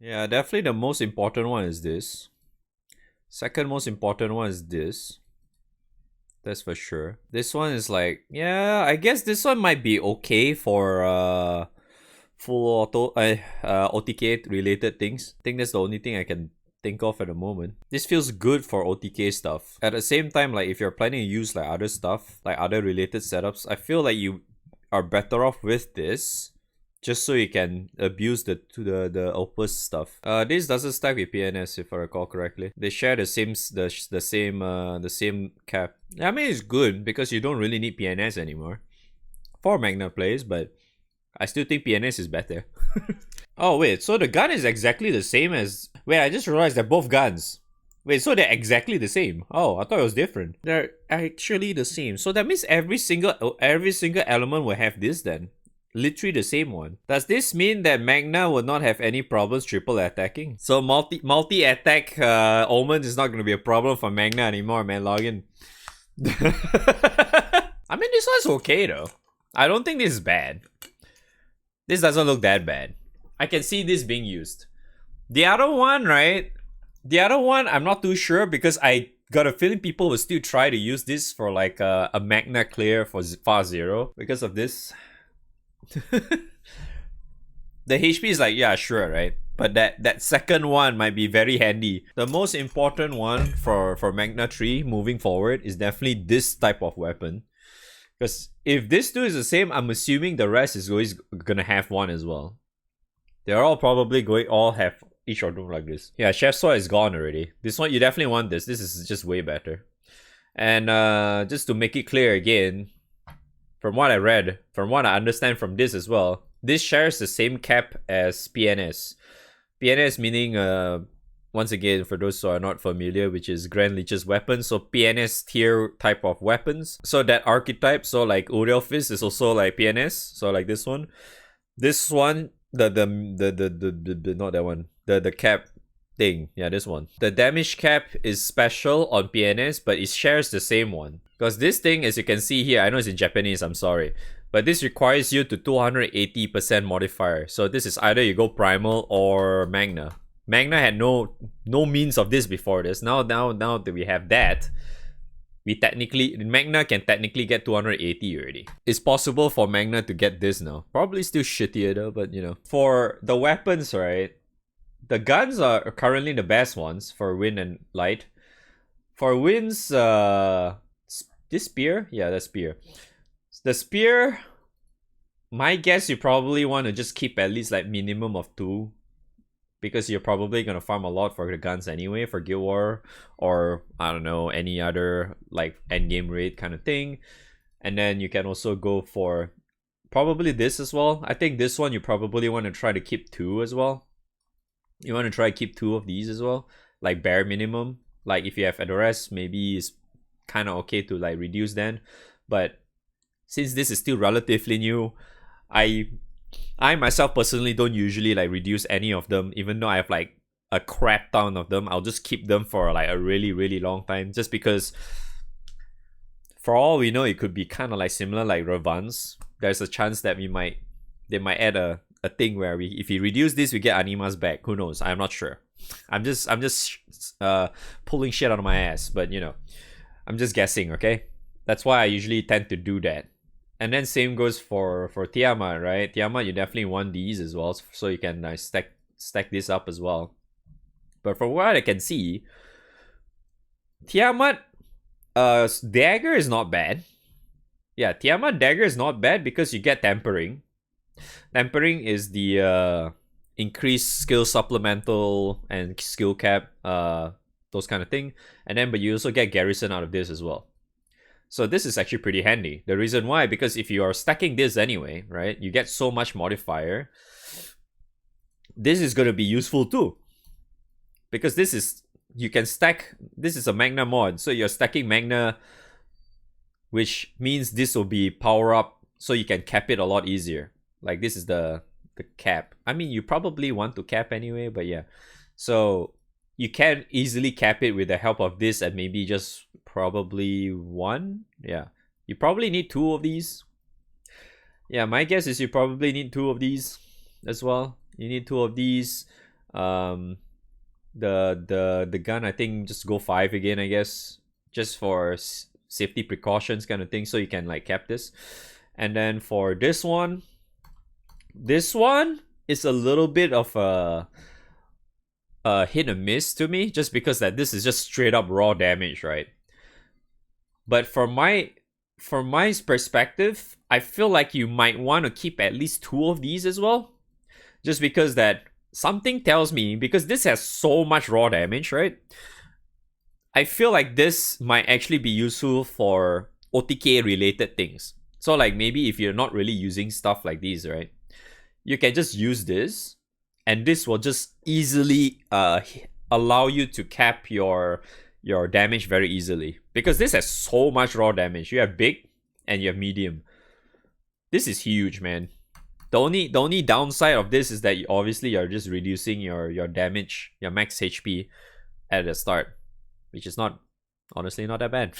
Yeah, definitely the most important one is this. Second most important one is this. That's for sure. This one is like, yeah, I guess this one might be okay for full auto OTK related things. I think that's the only thing I can think of at the moment. This feels good for OTK stuff. At the same time, like if you're planning to use like other stuff, like other related setups, I feel like you are better off with this. Just so you can abuse the Opus stuff. This doesn't stack with PNS if I recall correctly. They share the same cap. I mean it's good because you don't really need PNS anymore for Magna plays, but I still think PNS is better. Oh wait, so the gun is exactly the same as. Wait, I just realized they're both guns. Wait, so they're exactly the same. Oh, I thought it was different. They're actually the same. So that means every single element will have this then. Literally the same one. Does this mean that Magna will not have any problems triple attacking? So multi attack Omen is not going to be a problem for Magna anymore, man. Login. I mean, this one's okay though. I don't think this is bad. This doesn't look that bad. I can see this being used. The other one, right? The other one, I'm not too sure because I got a feeling people will still try to use this for like a Magna clear for far zero because of this. The HP is like, yeah, sure, right? But that second one might be very handy. The most important one for Magna 3 moving forward is definitely this type of weapon. Because if this two is the same, I'm assuming the rest is always gonna have one as well. They're all probably going all have each of them like this. Yeah, Chef's Sword is gone already. This one, you definitely want this. This is just way better. And just to make it clear again, from what I read, from what I understand from this as well, this shares the same cap as PNS. PNS meaning, once again, for those who are not familiar, which is Grand Leech's weapons. So PNS tier type of weapons. So that archetype, so like Uriel Fist is also like PNS. So like this one. This one, the not that one. The cap thing. Yeah, this one. The damage cap is special on PNS, but it shares the same one. Because this thing, as you can see here, I know it's in Japanese, I'm sorry. But this requires you to 280% modifier. So this is either you go Primal or Magna. Magna had no means of this before this. Now that we have that, Magna can technically get 280 already. It's possible for Magna to get this now. Probably still shittier though, but you know. For the weapons, right? The guns are currently the best ones for Wind and Light. For Winds, this spear? Yeah, that spear. The spear, my guess you probably want to just keep at least like minimum of 2. Because you're probably going to farm a lot for the guns anyway, for Guild War, or I don't know, any other like endgame raid kind of thing. And then you can also go for probably this as well. I think this one you probably want to try to keep 2 as well. You want to try to keep 2 of these as well, like bare minimum. Like if you have Adores, maybe it's kind of okay to like reduce then. But since this is still relatively new, I myself personally don't usually like reduce any of them, even though I have like a crap ton of them. I'll just keep them for like a really long time, just because for all we know it could be kind of like similar like Ravans. There's a chance that they might add a thing where if we reduce this we get Animas back. Who knows? I'm not sure. I'm just pulling shit out of my ass, but you know, I'm just guessing, okay? That's why I usually tend to do that. And then same goes for Tiamat, right? Tiamat, you definitely want these as well, so you can stack this up as well. But from what I can see, Tiamat dagger is not bad. Yeah, Tiamat dagger is not bad because you get tempering. Tempering is the increased skill supplemental and skill cap, those kind of thing. And then but you also get garrison out of this as well. So this is actually pretty handy. The reason why, because if you are stacking this anyway, right, you get so much modifier. This is going to be useful too. Because this is, you can stack, this is a Magna mod. So you're stacking Magna, which means this will be power up so you can cap it a lot easier. Like this is the cap. I mean, you probably want to cap anyway, but yeah. So you can easily cap it with the help of this and maybe just probably 1. Yeah, you probably need 2 of these. Yeah, my guess is you probably need 2 of these as well. You need 2 of these. Um, the gun, I think just go 5 again, I guess, just for safety precautions kind of thing, so you can like cap this. And then for this one is a little bit of a hit and miss to me, just because that this is just straight up raw damage, right? But from my perspective, I feel like you might want to keep at least 2 of these as well, just because that something tells me, because this has so much raw damage, right? I feel like this might actually be useful for OTK related things. So like maybe if you're not really using stuff like these, right, you can just use this, and this will just easily allow you to cap your damage very easily, because this has so much raw damage. You have big and you have medium. This is huge, man. The only downside of this is that obviously you're just reducing your damage, your max HP at the start, which is honestly not that bad.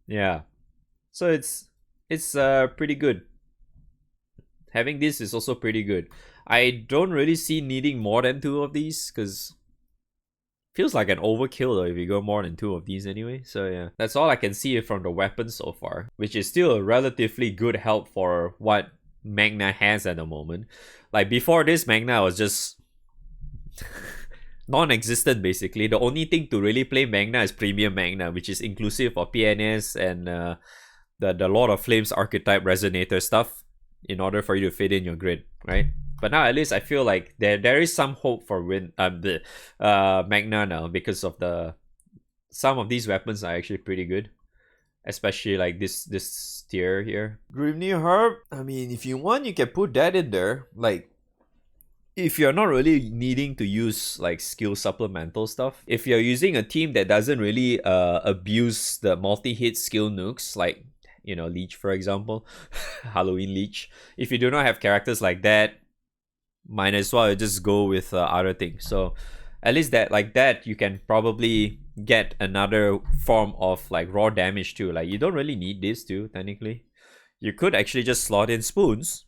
Yeah, so it's pretty good. Having this is also pretty good. I don't really see needing more than 2 of these, because feels like an overkill though if you go more than 2 of these anyway. So yeah, that's all I can see from the weapons so far, which is still a relatively good help for what Magna has at the moment. Like before this, Magna was just non-existent basically. The only thing to really play Magna is Premium Magna, which is inclusive of PNS and the Lord of Flames archetype resonator stuff, in order for you to fit in your grid, right? But now at least I feel like there is some hope for Magna now, because of some of these weapons are actually pretty good, especially like this tier here. Grimnir Harp, I mean, if you want, you can put that in there. Like, if you're not really needing to use like skill supplemental stuff, if you're using a team that doesn't really abuse the multi-hit skill nukes, like, you know, Leech, for example, Halloween Leech. If you do not have characters like that, might as well just go with other things. So at least that you can probably get another form of like raw damage too. Like, you don't really need this too, technically. You could actually just slot in spoons.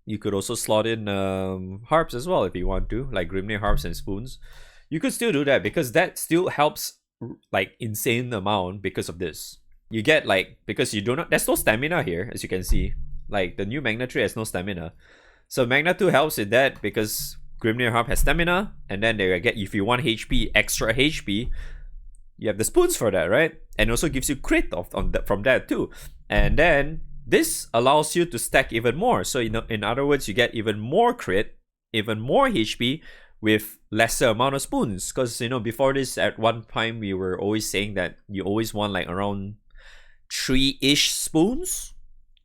You could also slot in harps as well if you want to, like Grimnir harps and spoons. You could still do that, because that still helps like insane amount because of this. You get like, because you do not, there's no stamina here, as you can see. Like the new Magna tree has no stamina, so Magna 2 helps with that, because Grimnir Harp has stamina, and then they get, if you want HP, extra HP, you have the spoons for that, right? And also gives you crit from that too. And then this allows you to stack even more. So in other words, you get even more crit, even more HP with lesser amount of spoons. Because before this, at one time we were always saying that you always want like around 3-ish spoons,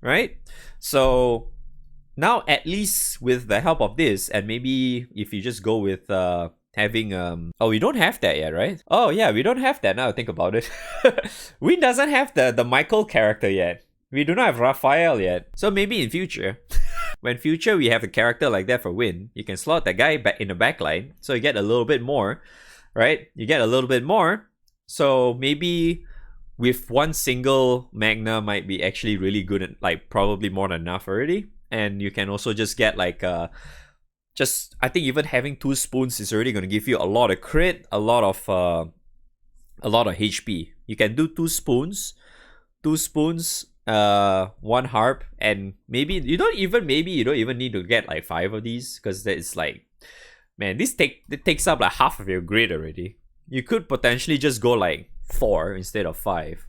right? So now, at least with the help of this, and maybe if you just go with having oh, we don't have that yet, right? Oh yeah, we don't have that now I think about it. We doesn't have the Michael character yet. We do not have Raphael yet. So maybe in future, when future we have a character like that for Win, you can slot that guy back in the backline, so you get a little bit more, right? You get a little bit more. So maybe with one single Magna might be actually really good, and like probably more than enough already. And you can also just get like I think even having 2 spoons is already going to give you a lot of crit, a lot of HP. You can do 2 spoons, 1 harp, and maybe you don't even need to get like 5 of these, because it's like, man, it takes up like half of your grid already. You could potentially just go like 4 instead of 5,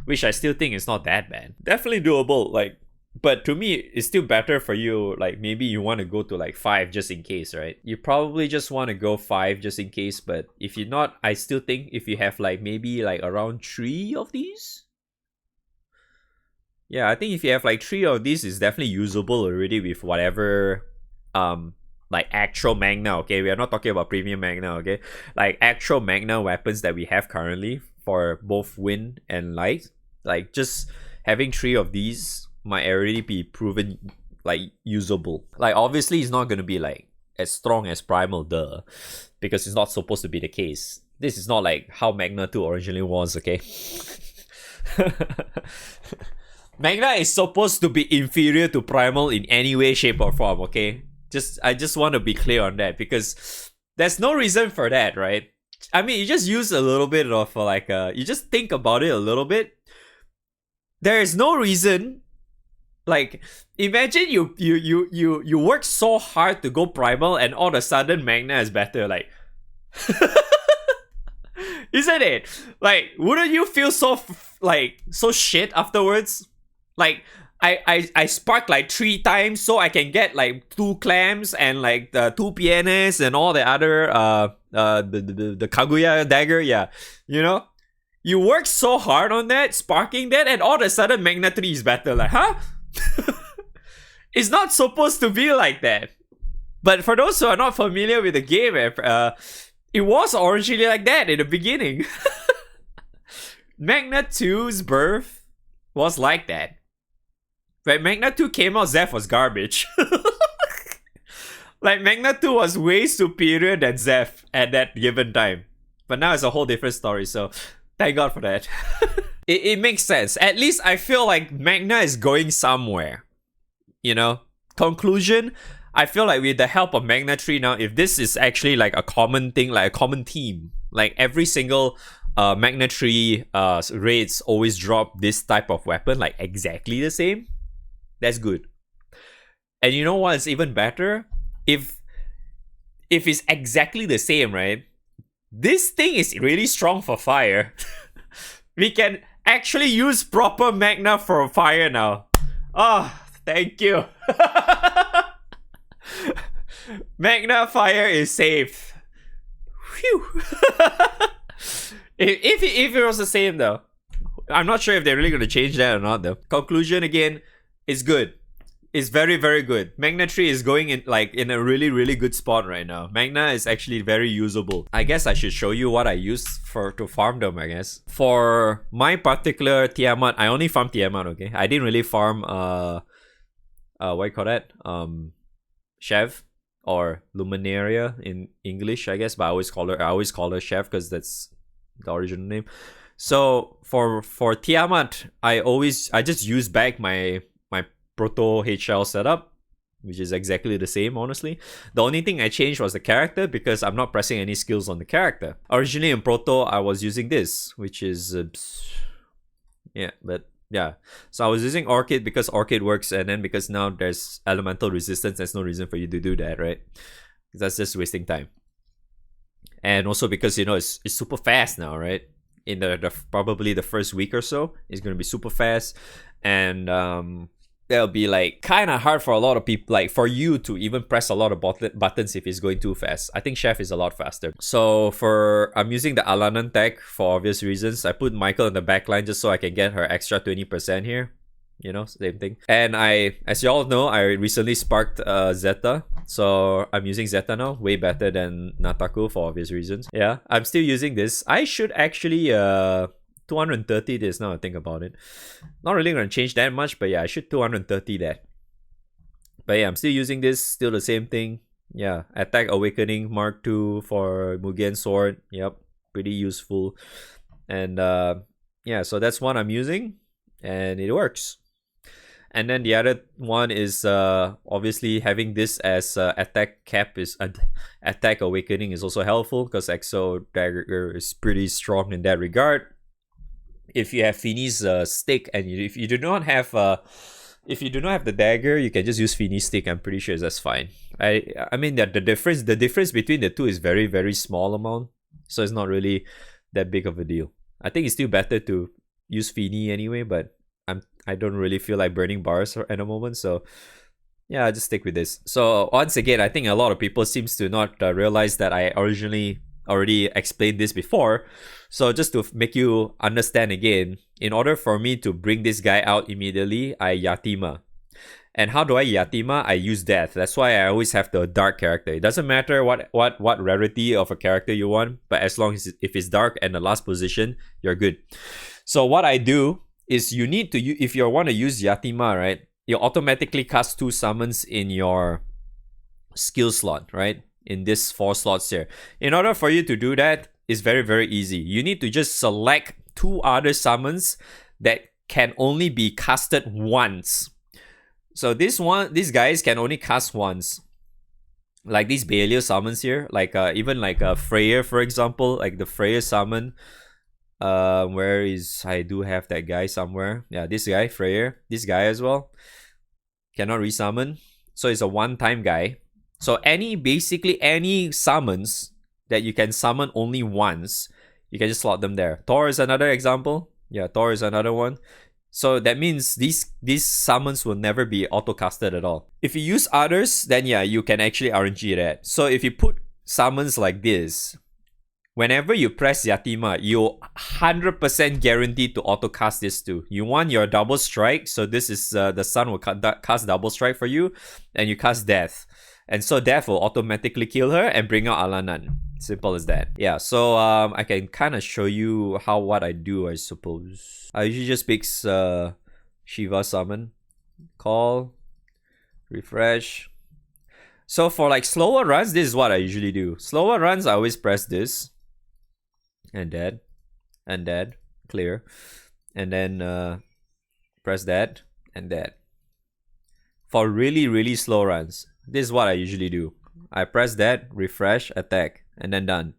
which I still think is not that bad. Definitely doable, like, but to me it's still better for you. Like, maybe you want to go to like 5 just in case, right? You probably just want to go 5 just in case. But if you're not, I still think if you have like maybe like around 3 of these, yeah, I think if you have like 3 of these, is definitely usable already with whatever like actual Magna, okay? We are not talking about Premium Magna, okay? Like actual Magna weapons that we have currently for both Wind and Light. Like, just having 3 of these might already be proven like usable. Like, obviously it's not going to be like as strong as Primal, because it's not supposed to be the case. This is not like how Magna 2 originally was, okay? Magna is supposed to be inferior to Primal in any way, shape or form, okay? I just want to be clear on that because there's no reason for that, right? I mean, you just use a little bit of like you just think about it a little bit. There is no reason. Like, imagine you work so hard to go primal, and all of a sudden Magna is better. Like, isn't it? Like, wouldn't you feel so so shit afterwards? Like, I spark like 3 times so I can get like 2 clams and like the 2 PNS and all the other the Kaguya dagger. Yeah, you know, you work so hard on that, sparking that, and all of a sudden Magna 3 is better. Like, huh? It's not supposed to be like that. But for those who are not familiar with the game, it was originally like that in the beginning. Magna 2's birth was like that. When Magna 2 came out, Zeph was garbage. Like, Magna 2 was way superior than Zeph at that given time. But now it's a whole different story, so thank God for that. It makes sense. At least I feel like Magna is going somewhere. You know? Conclusion, I feel like with the help of Magna 3 now, if this is actually like a common thing, like a common theme, like every single Magna 3 raids always drop this type of weapon, like exactly the same, that's good. And you know what's even better? If it's exactly the same, right? This thing is really strong for fire. We can actually use proper Magna for fire now. Oh, thank you. Magna fire is safe. Phew. if it was the same though. I'm not sure if they're really going to change that or not though. Conclusion again, is good. It's very, very good. Magna 3 is going in a really, really good spot right now. Magna is actually very usable. I guess I should show you what I use to farm them, I guess. For my particular Tiamat, I only farm Tiamat, okay? I didn't really farm what do you call that? Chev or Luminaria in English, I guess, but I always call her Chev because that's the original name. So for Tiamat, I just use back my Proto HL setup, which is exactly the same, honestly. The only thing I changed was the character because I'm not pressing any skills on the character. Originally in Proto, I was using this, which is so I was using Orchid because Orchid works, and then because now there's elemental resistance, there's no reason for you to do that, right? Because that's just wasting time. And also because, you know, it's super fast now, right? In the probably the first week or so, it's going to be super fast, and that'll be like kind of hard for a lot of people, like for you to even press a lot of buttons if it's going too fast. I think Chef is a lot faster. So I'm using the Alanan tech for obvious reasons. I put Michael in the backline just so I can get her extra 20% here. You know, same thing. And as you all know, I recently sparked Zeta. So I'm using Zeta now, way better than Nataku for obvious reasons. Yeah, I'm still using this. I should actually 230 this now I think about it. Not really going to change that much, but yeah, I should 230 that. But yeah, I'm still using this, still the same thing. Yeah, Attack Awakening Mark II for Mugen Sword. Yep, pretty useful. And yeah, so that's one I'm using, and it works. And then the other one is obviously having this as attack cap is Attack Awakening is also helpful because Exo Dagger is pretty strong in that regard. If you have Fini's stick, and if you do not have the dagger, you can just use Fini's stick. I'm pretty sure that's fine. I mean that the difference between the two is very, very small amount, so it's not really that big of a deal. I think it's still better to use Fini anyway, but I don't really feel like burning bars at the moment, so yeah, I'll just stick with this. So once again, I think a lot of people seems to not realize that I originally already explained this before. So just to make you understand again, in order for me to bring this guy out immediately, I Yatima. And how do I Yatima? I use Death. That's why I always have the dark character. It doesn't matter what rarity of a character you want, but as long as if it's dark and the last position, you're good. So what I do is you need to, if you want to use Yatima, right, you automatically cast 2 summons in your skill slot, right? In this 4 slots here. In order for you to do that, it's very, very easy. You need to just select 2 other summons that can only be casted once. So these guys can only cast once. Like these Belial summons here, like even like Freyr, for example, like the Freyr summon. Where is, I do have that guy somewhere. Yeah, this guy, Freyr. This guy as well. Cannot resummon. So it's a one-time guy. So basically any summons that you can summon only once, you can just slot them there. Thor is another example. Yeah, Thor is another one. So that means these summons will never be auto-casted at all. If you use others, then yeah, you can actually RNG that. So if you put summons like this, whenever you press Yatima, you're 100% guaranteed to auto-cast this too. You want your double strike, so this is the sun will cast double strike for you, and you cast Death. And so Death will automatically kill her and bring out Alanan. Simple as that. Yeah, so I can kind of show you what I do, I suppose. I usually just pick Shiva summon, call, refresh. So for like slower runs, this is what I usually do. Slower runs, I always press this. And that, clear. And then press that and that. For really, really slow runs, this is what I usually do. I press that, refresh, attack, and then done.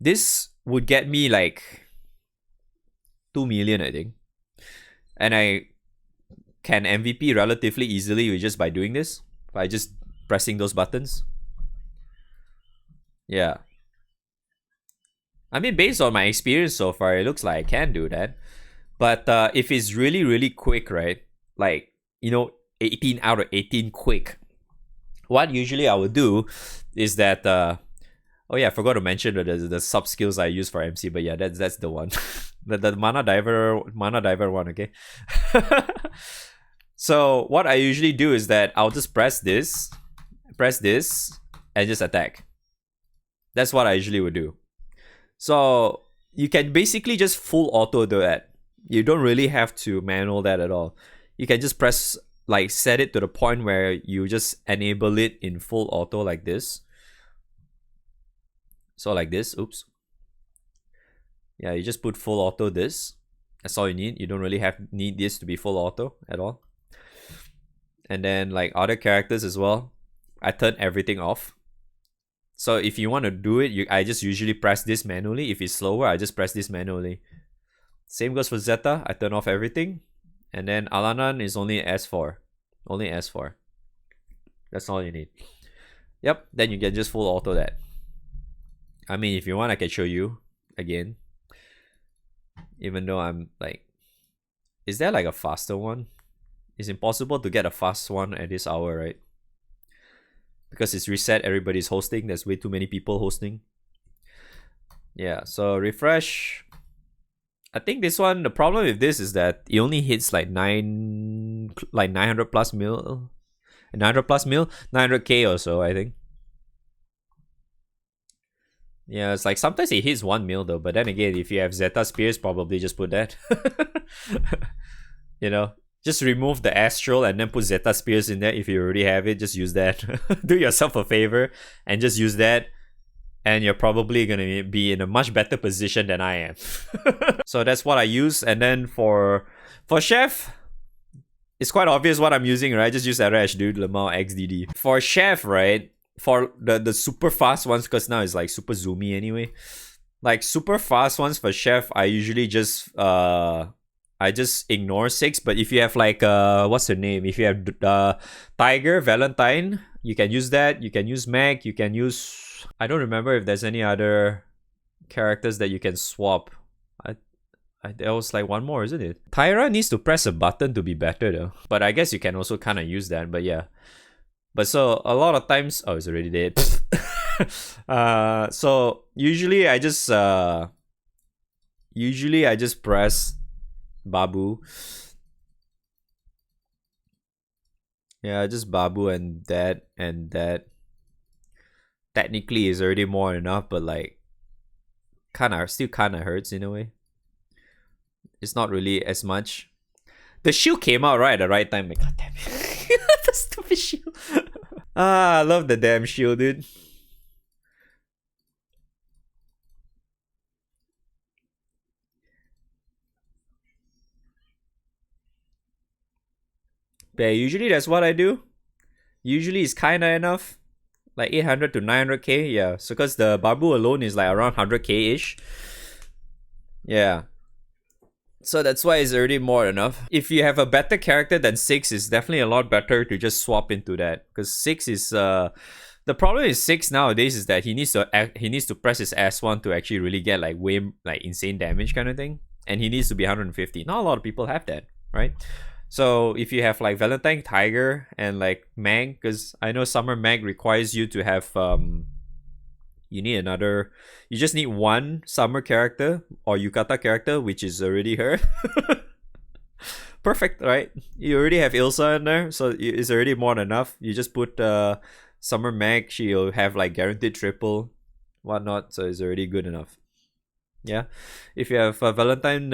This would get me like 2 million, I think. And I can MVP relatively easily just by doing this. By just pressing those buttons. Yeah. I mean, based on my experience so far, it looks like I can do that. But if it's really, really quick, right? Like, 18 out of 18 quick. What usually I would do is that oh yeah, I forgot to mention the sub skills I use for MC, but yeah, that's the one. the mana diver one, okay? So what I usually do is that I'll just press this, and just attack. That's what I usually would do. So you can basically just full auto do that. You don't really have to manual that at all. You can just press, like, set it to the point where you just enable it in full auto like this. So like this, oops. Yeah, you just put full auto this. That's all you need. You don't really need this to be full auto at all. And then like other characters as well, I turn everything off. So if you want to do it, I just usually press this manually. If it's slower, I just press this manually. Same goes for Zeta. I turn off everything. And then Alanan is only S4. Only S4. That's all you need. Yep, then you can just full auto that. I mean, if you want, I can show you again. Even though I'm like... Is there like a faster one? It's impossible to get a fast one at this hour, right? Because it's reset, everybody's hosting. There's way too many people hosting. Yeah, so refresh. I think this one, the problem with this is that it only hits like 900 plus mil. 900 plus mil? 900k or so, I think. Yeah, it's like sometimes it hits 1 mil though, but then again, if you have Zeta Spears, probably just put that. Just remove the Astral and then put Zeta Spears in there. If you already have it, just use that. Do yourself a favor and just use that. And you're probably going to be in a much better position than I am. So that's what I use. And then for Chef, it's quite obvious what I'm using, right? Just use Arash, dude. Lamau XDD. For Chef, right? For the super fast ones, because now it's like super zoomy anyway. Like super fast ones for Chef, I usually just ignore 6. But if you have like what's her name? If you have Tiger, Valentine, you can use that. You can use Meg. You can use... I don't remember if there's any other characters that you can swap. There was like one more, isn't it? Tyra needs to press a button to be better though. But I guess you can also kind of use that. But yeah. But so a lot of times... Oh, it's already dead. So usually I just press Babu. Yeah, just Babu and that. Technically is already more than enough, but like still kinda hurts in a way. It's not really as much. The shield came out right at the right time. God damn it. The stupid shield. I love the damn shield, dude. But yeah, usually that's what I do. Usually it's kinda enough. like 800 to 900k. Yeah, so because the Babu alone is like around 100k ish. Yeah, so that's why it's already more than enough. If you have a better character than 6, it's definitely a lot better to just swap into that, because 6 is the problem is 6 nowadays is that he needs to press his S1 to actually really get like way like insane damage kind of thing, and he needs to be 150. Not a lot of people have that, right? So if you have like Valentine Tiger and like Mag, because I know Summer Mag requires you to have you just need one Summer character or Yukata character, which is already her. Perfect, right? You already have Ilsa in there, so it's already more than enough. You just put Summer Mag, she'll have like guaranteed triple, whatnot, so it's already good enough. Yeah, if you have Valentine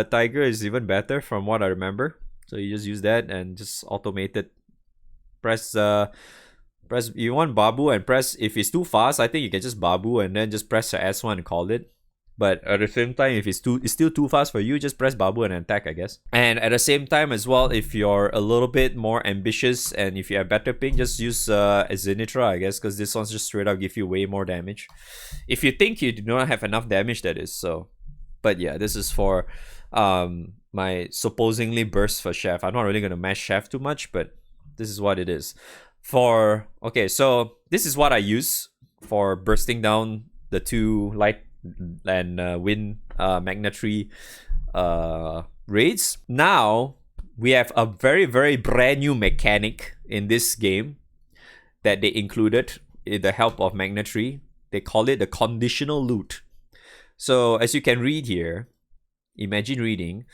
Tiger, is even better from what I remember. So you just use that and just automate it. Press you want Babu and press, if it's too fast, I think you can just Babu and then just press your S1 and call it. But at the same time, if it's still too fast for you, just press Babu and attack, I guess. And at the same time as well, if you're a little bit more ambitious and if you have better ping, just use Zenithra, I guess, because this one's just straight up give you way more damage. If you think you do not have enough damage, that is. So, but yeah, this is for my supposedly burst for Chef. I'm not really gonna mash Chef too much, but this is what it is. So this is what I use for bursting down the 2 light and win Magna 3 raids. Now we have a very, very brand new mechanic in this game that they included with the help of Magna 3. They call it the conditional loot. So as you can read here, imagine reading.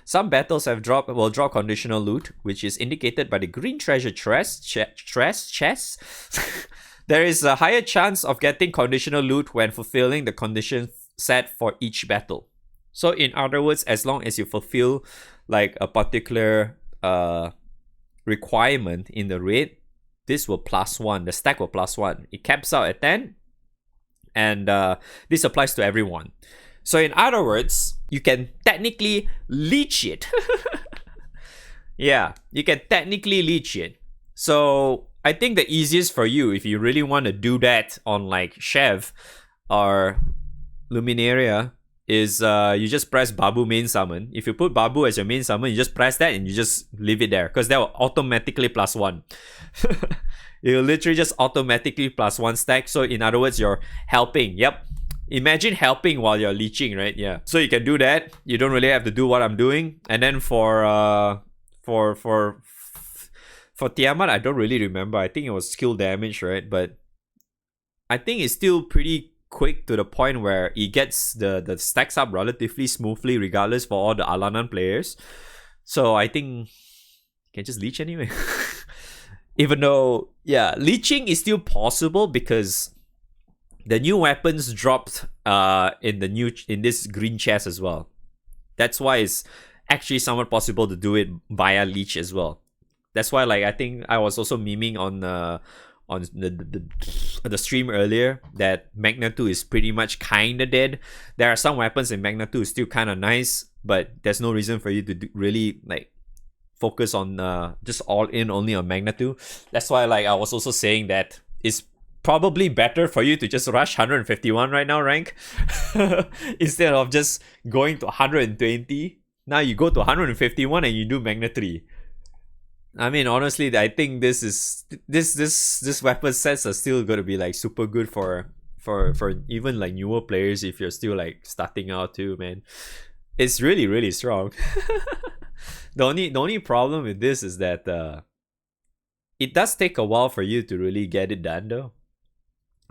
Some battles will draw conditional loot, which is indicated by the green treasure chest. There is a higher chance of getting conditional loot when fulfilling the conditions set for each battle. So in other words, as long as you fulfill like a particular requirement in the raid, this will +1. The stack will +1. It caps out at 10, and this applies to everyone. So in other words, you can technically leech it. Yeah, you can technically leech it. So I think the easiest for you, if you really want to do that on like Chev or Luminaria, is you just press Babu main summon. If you put Babu as your main summon, you just press that and you just leave it there, because that will automatically +1. It'll literally just automatically +1 stack. So in other words, you're helping. Yep. Imagine helping while you're leeching, right? Yeah. So you can do that. You don't really have to do what I'm doing. And then for Tiamat, I don't really remember. I think it was skill damage, right? But I think it's still pretty quick to the point where it gets the stacks up relatively smoothly, regardless for all the Alanan players. So I think you can just leech anyway. Even though, yeah, leeching is still possible because the new weapons dropped in this green chest as well. That's why it's actually somewhat possible to do it via leech as well. That's why, like, I think I was also memeing on the stream earlier that Magna 2 is pretty much kinda dead. There are some weapons in Magna 2 still kinda nice, but there's no reason for you to really like focus on just all in only on Magna 2. That's why, like, I was also saying that it's probably better for you to just rush 151 right now rank instead of just going to 120. Now you go to 151 and you do Magna 3. I mean, honestly, I think this weapon sets are still gonna be like super good for even like newer players if you're still like starting out too, man. It's really, really strong. The only problem with this is that it does take a while for you to really get it done though.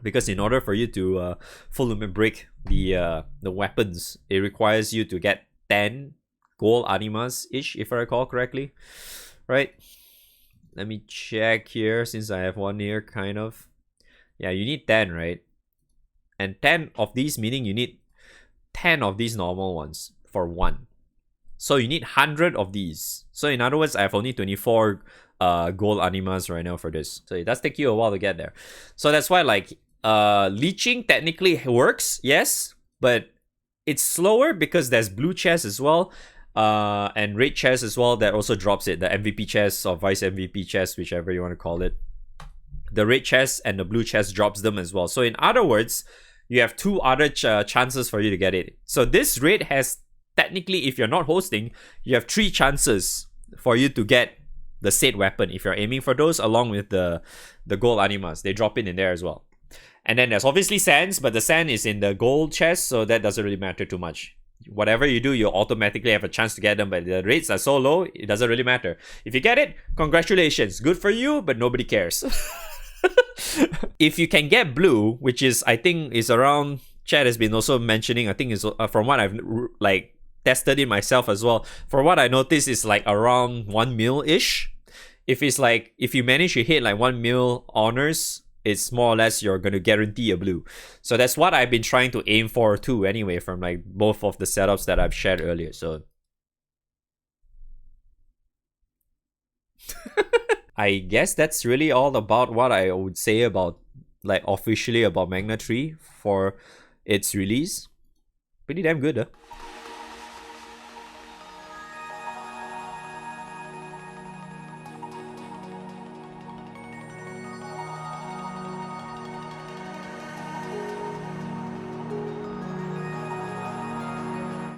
Because in order for you to full limit break the weapons, it requires you to get 10 gold animas ish, if I recall correctly, right? Let me check here since I have one here, kind of. Yeah, you need 10, right? And 10 of these, meaning you need 10 of these normal ones for one. So you need 100 of these. So in other words, I have only 24 gold animas right now for this. So it does take you a while to get there. So that's why, like, leeching technically works, yes, but it's slower because there's blue chest as well, and red chest as well that also drops it, the MVP chest or vice MVP chest, whichever you want to call it. the red chest and the blue chest drops them as well. So in other words, you have two other chances for you to get it. So this raid has, technically, if you're not hosting, you have 3 chances for you to get the said weapon if you're aiming for those, along with the gold animas. They drop in there as well. And then there's obviously sands, but the sand is in the gold chest, so that doesn't really matter too much. Whatever you do, you automatically have a chance to get them, but the rates are so low, it doesn't really matter. If you get it, congratulations. Good for you, but nobody cares. If you can get blue, which is, I think, is around, Chad has been also mentioning, I think is from what I've like tested it myself as well. For what I noticed, is like around 1 mil-ish. If it's like, if you manage to hit like 1 mil honors, it's more or less you're going to guarantee a blue. So that's what I've been trying to aim for too, anyway, from like both of the setups that I've shared earlier. So I guess that's really all about what I would say about, like, officially about Magna 3 for its release. Pretty damn good, huh?